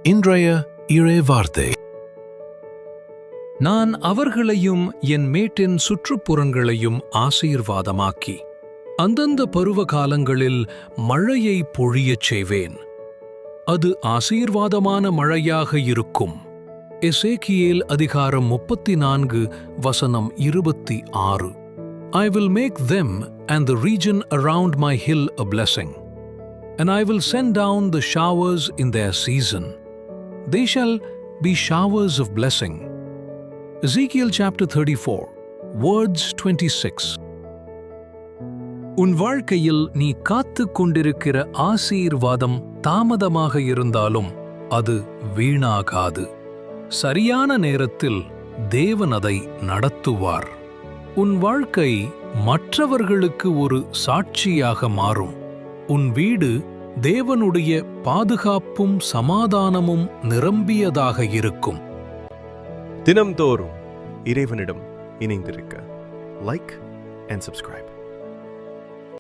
இன்றைய இறை வார்த்தை. நான் அவர்களையும் என் மேட்டின் சுற்றுப்புறங்களையும் ஆசீர்வாதமாக்கி அந்தந்த பருவ காலங்களில் மழையை பொழியச் செய்வேன். அது ஆசீர்வாதமான மழையாக இருக்கும். எசேக்கியேல் அதிகாரம் 34 வசனம் 26. I will make them and the region around my hill a blessing, and I will send down the showers in their season. They shall be showers of blessing. Ezekiel chapter 34, words 26. உன் வாழ்க்கையில் நீ காத்துக் கொண்டிருக்கிற ஆசீர்வாதம் தாமதமாக இருந்தாலும் அது வீணாகாது. சரியான நேரத்தில் தேவன் அதை நடத்துவார். உன் வாழ்க்கை மற்றவர்களுக்கு ஒரு சாட்சியாக மாறும். உன் வீடு தேவனுடைய பாதுகாப்பும் சமாதானமும் நிரம்பியதாக இருக்கும். தினம்தோறும் இறைவனிடம் இணைந்திருக்க லைக் அண்ட் சப்ஸ்கிரைப்.